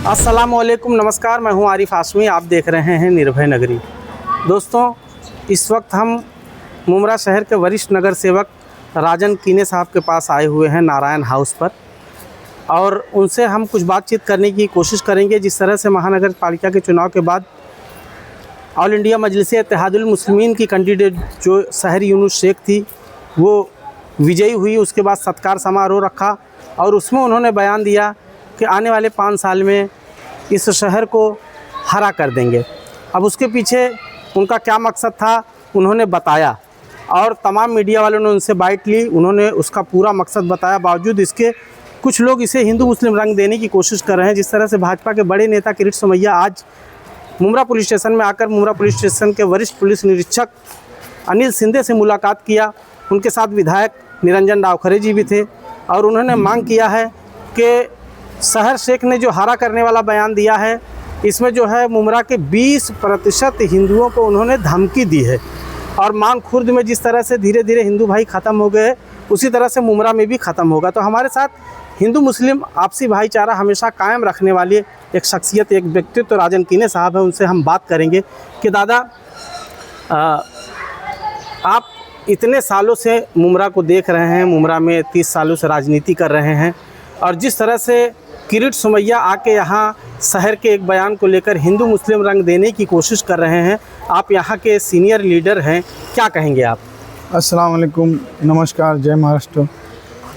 अस्सलामुअलैकुम, नमस्कार। मैं हूं आरिफ हाशमी। आप देख रहे हैं निर्भय नगरी। दोस्तों, इस वक्त हम मुमरा शहर के वरिष्ठ नगर सेवक राजन कीने साहब के पास आए हुए हैं, नारायण हाउस पर, और उनसे हम कुछ बातचीत करने की कोशिश करेंगे। जिस तरह से महानगर पालिका के चुनाव के बाद ऑल इंडिया मजलिस-ए-इत्तेहादुल मुस्लिमीन की कैंडिडेट जो सहर यूनुस शेख थी, वो विजयी हुई। उसके बाद सत्कार समारोह रखा और उसमें उन्होंने बयान दिया कि आने वाले 5 साल में इस शहर को हरा कर देंगे। अब उसके पीछे उनका क्या मकसद था उन्होंने बताया, और तमाम मीडिया वालों ने उनसे बाइट ली। उन्होंने उसका पूरा मकसद बताया। बावजूद इसके कुछ लोग इसे हिंदू मुस्लिम रंग देने की कोशिश कर रहे हैं। जिस तरह से भाजपा के बड़े नेता किरीट सोमैया आज मुमरा पुलिस स्टेशन में आकर मुमरा पुलिस स्टेशन के वरिष्ठ पुलिस निरीक्षक अनिल सिंधे से मुलाकात किया। उनके साथ विधायक निरंजन डावखरे जी भी थे, और उन्होंने मांग किया है कि सहर शेख ने जो हरा करने वाला बयान दिया है, इसमें जो है मुमरा के 20% हिंदुओं को उन्होंने धमकी दी है। और मान खुर्द में जिस तरह से धीरे धीरे हिंदू भाई ख़त्म हो गए, उसी तरह से मुमरा में भी ख़त्म होगा। तो हमारे साथ हिंदू मुस्लिम आपसी भाईचारा हमेशा कायम रखने वाली एक शख्सियत, एक व्यक्तित्व तो राजन कीने साहब हैं। उनसे हम बात करेंगे कि दादा, आप इतने सालों से मुमरा को देख रहे हैं, मुमरा में 30 सालों से राजनीति कर रहे हैं, और जिस तरह से किरीट सोमैया आके यहाँ शहर के एक बयान को लेकर हिंदू मुस्लिम रंग देने की कोशिश कर रहे हैं, आप यहाँ के सीनियर लीडर हैं, क्या कहेंगे आप? अस्सलाम वालेकुम, नमस्कार, जय महाराष्ट्र।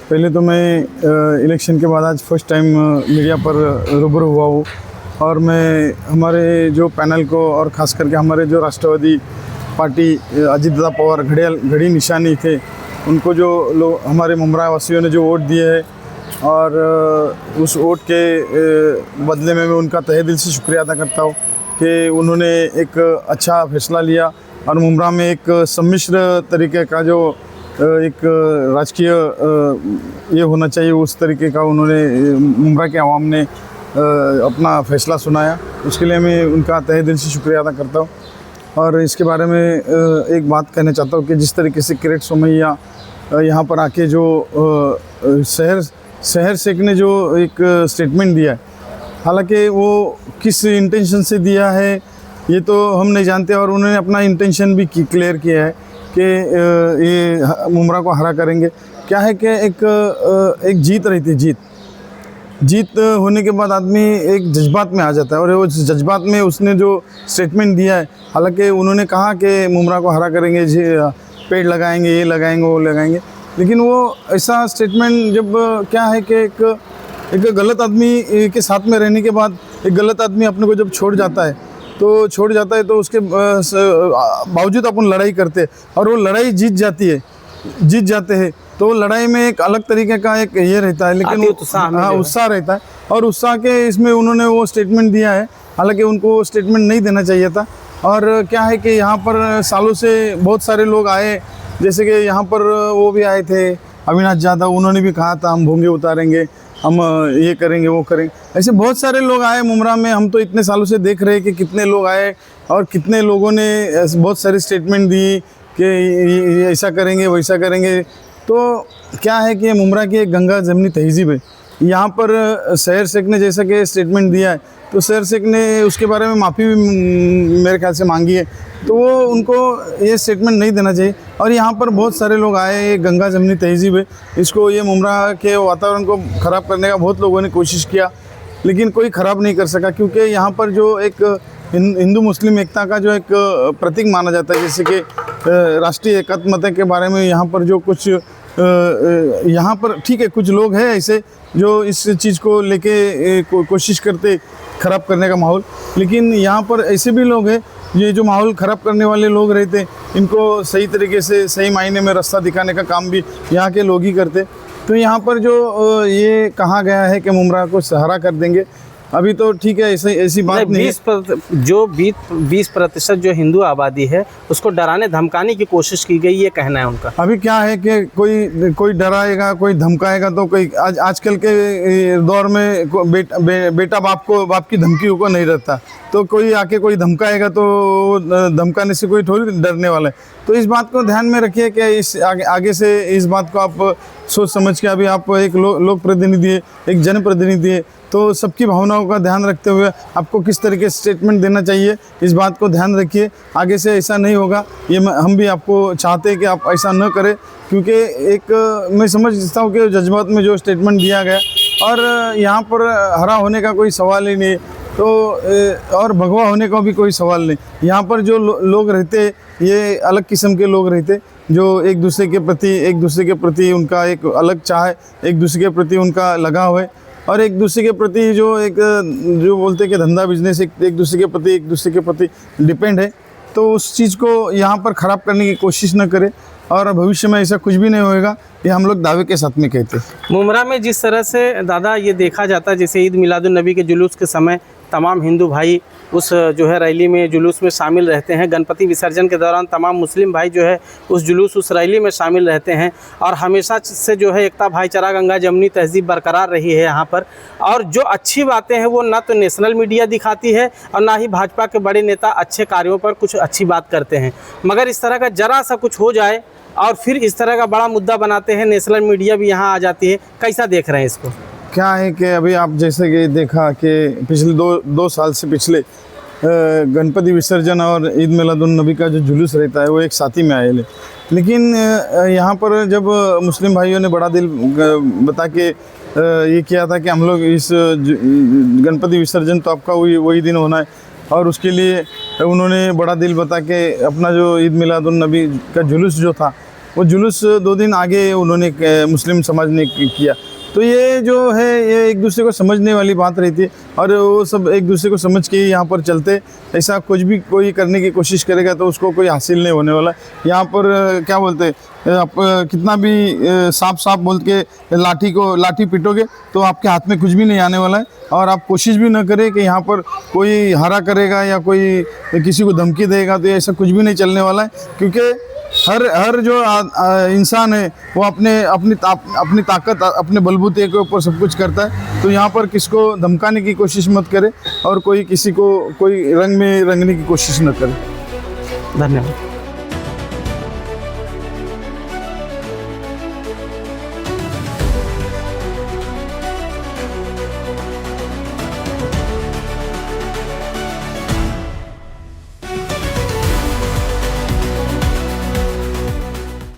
पहले तो मैं इलेक्शन के बाद आज फर्स्ट टाइम मीडिया पर रूबरू हुआ हूँ, और मैं हमारे जो पैनल को और ख़ास करके हमारे जो राष्ट्रवादी पार्टी अजीत दादा पवार घड़ी निशानी थे, उनको जो लोग हमारे मुमरा वासियों ने जो वोट दिए है, और उस वोट के बदले में मैं उनका तहे दिल से शुक्रिया अदा करता हूँ कि उन्होंने एक अच्छा फैसला लिया, और मुमरा में एक सम्मिश्र तरीके का जो एक राजकीय ये होना चाहिए, उस तरीके का उन्होंने मुमरा के आवाम ने अपना फैसला सुनाया। उसके लिए मैं उनका तहे दिल से शुक्रिया अदा करता हूँ। और इसके बारे में एक बात कहना चाहता हूँ कि जिस तरीके से किरीट सोमैया यहाँ पर आके जो सहर शेख ने जो एक स्टेटमेंट दिया है, हालांकि वो किस इंटेंशन से दिया है ये तो हम नहीं जानते, और उन्होंने अपना इंटेंशन भी क्लियर किया है कि ये मुमरा को हरा करेंगे। क्या है कि एक जीत रही थी, जीत होने के बाद आदमी एक जज्बात में आ जाता है, और वो जज्बात में उसने जो स्टेटमेंट दिया है, हालांकि उन्होंने कहा कि मुमरा को हरा करेंगे, पेड़ लगाएंगे, ये लगाएंगे, वो लगाएंगे, लेकिन वो ऐसा स्टेटमेंट जब क्या है कि एक गलत आदमी के साथ में रहने के बाद एक गलत आदमी अपने को जब छोड़ जाता है तो उसके बावजूद अपन लड़ाई करते हैं, और वो लड़ाई जीत जाते हैं, तो वो लड़ाई में एक अलग तरीके का एक ये रहता है, लेकिन उत्साह रहता है, और उत्साह के इसमें उन्होंने वो स्टेटमेंट दिया है। हालांकि उनको वो स्टेटमेंट नहीं देना चाहिए था। और क्या है कि यहाँ पर सालों से बहुत सारे लोग आए, जैसे कि यहाँ पर वो भी आए थे अविनाश यादव, उन्होंने भी कहा था हम भोंगे उतारेंगे, हम ये करेंगे, वो करेंगे। ऐसे बहुत सारे लोग आए मुमरा में। हम तो इतने सालों से देख रहे हैं कि कितने लोग आए, और कितने लोगों ने बहुत सारी स्टेटमेंट दी कि ऐसा करेंगे, वैसा करेंगे। तो क्या है कि मुमरा की एक गंगा जमनी तहजीब है। यहाँ पर सहर शेख ने जैसा कि स्टेटमेंट दिया है, तो सहर शेख ने उसके बारे में माफ़ी भी मेरे ख्याल से मांगी है, तो वो उनको ये स्टेटमेंट नहीं देना चाहिए। और यहाँ पर बहुत सारे लोग आए, ये गंगा जमनी तहजीब है, इसको ये मुमरा के वातावरण को ख़राब करने का बहुत लोगों ने कोशिश किया, लेकिन कोई ख़राब नहीं कर सका, क्योंकि यहाँ पर जो एक हिंदू मुस्लिम एकता का जो एक प्रतीक माना जाता है, जैसे कि राष्ट्रीय एकात्मता के बारे में यहाँ पर जो कुछ यहाँ पर ठीक है, कुछ लोग हैं ऐसे जो इस चीज़ को लेके कोशिश करते ख़राब करने का माहौल, लेकिन यहाँ पर ऐसे भी लोग हैं ये जो माहौल ख़राब करने वाले लोग रहते, इनको सही तरीके से सही मायने में रास्ता दिखाने का काम भी यहाँ के लोग ही करते। तो यहाँ पर जो ये कहा गया है कि मुमरा को हरा कर देंगे, अभी तो ठीक है, ऐसी बात नहीं है। 20% जो हिंदू आबादी है उसको डराने धमकाने की कोशिश की गई, ये कहना है उनका। अभी क्या है कि कोई डराएगा, कोई धमकाएगा, तो कोई आजकल के दौर में बेटा बाप की धमकियों को नहीं रहता। तो कोई आके कोई धमकाएगा तो धमकाने से कोई थोड़ी डरने वाला है। तो इस बात को ध्यान में रखिए कि इस आगे से इस बात को आप सोच समझ के, अभी आप एक लोक प्रतिनिधि है, एक जनप्रतिनिधि है, तो सबकी भावनाओं का ध्यान रखते हुए आपको किस तरीके से स्टेटमेंट देना चाहिए, इस बात को ध्यान रखिए। आगे से ऐसा नहीं होगा, ये हम भी आपको चाहते हैं कि आप ऐसा न करें, क्योंकि एक मैं समझता हूँ कि जज्बात में जो स्टेटमेंट दिया गया और यहाँ पर हरा होने का कोई सवाल ही नहीं, तो और भगवा होने का भी कोई सवाल नहीं। यहाँ पर जो लोग रहते, ये अलग किस्म के लोग रहते, जो एक दूसरे के प्रति उनका एक अलग चाह है, एक दूसरे के प्रति उनका लगाव है, और एक दूसरे के प्रति जो बोलते हैं कि धंधा बिजनेस एक दूसरे के प्रति डिपेंड है। तो उस चीज़ को यहाँ पर ख़राब करने की कोशिश न करें, और भविष्य में ऐसा कुछ भी नहीं होएगा, ये हम लोग दावे के साथ में कहते हैं। मुमरा में जिस तरह से दादा ये देखा जाता है, जैसे ईद मिलादुन्नबी के जुलूस के समय तमाम हिंदू भाई उस जो है रैली में जुलूस में शामिल रहते हैं, गणपति विसर्जन के दौरान तमाम मुस्लिम भाई जो है उस रैली में शामिल रहते हैं, और हमेशा से जो है एकता भाईचारा गंगा जमनी तहजीब बरकरार रही है यहाँ पर। और जो अच्छी बातें हैं वो ना तो नेशनल मीडिया दिखाती है और ना ही भाजपा के बड़े नेता अच्छे कार्यों पर कुछ अच्छी बात करते हैं, मगर इस तरह का जरा सा कुछ हो जाए और फिर इस तरह का बड़ा मुद्दा बनाते हैं, नेशनल मीडिया भी यहाँ आ जाती है। कैसा देख रहे हैं इसको? क्या है कि अभी आप जैसे कि देखा कि पिछले दो साल से पिछले गणपति विसर्जन और ईद मिलादुन्नबी का जो जुलूस रहता है वो एक साथ ही में आए, लेकिन यहाँ पर जब मुस्लिम भाइयों ने बड़ा दिल बता के ये किया था कि हम लोग इस गणपति विसर्जन तो आपका वही दिन होना है, और उसके लिए उन्होंने बड़ा दिल बता के अपना जो ईद मिलादुन्नबी का जुलूस जो था वो जुलूस 2 दिन आगे उन्होंने मुस्लिम समाज ने किया। तो ये जो है ये एक दूसरे को समझने वाली बात रहती है, और वो सब एक दूसरे को समझ के यहाँ पर चलते। ऐसा कुछ भी कोई करने की कोशिश करेगा तो उसको कोई हासिल नहीं होने वाला। यहाँ पर क्या बोलते हैं, आप कितना भी साफ बोल के लाठी पीटोगे तो आपके हाथ में कुछ भी नहीं आने वाला है, और आप कोशिश भी न करें कि यहाँ पर कोई हरा करेगा या कोई किसी को धमकी देगा, तो ऐसा कुछ भी नहीं चलने वाला है। क्योंकि हर जो इंसान है वो अपनी ताकत अपने बलबूते के ऊपर सब कुछ करता है। तो यहाँ पर किसको धमकाने की कोशिश मत करे और कोई किसी को कोई रंग में रंगने की कोशिश न करे। धन्यवाद।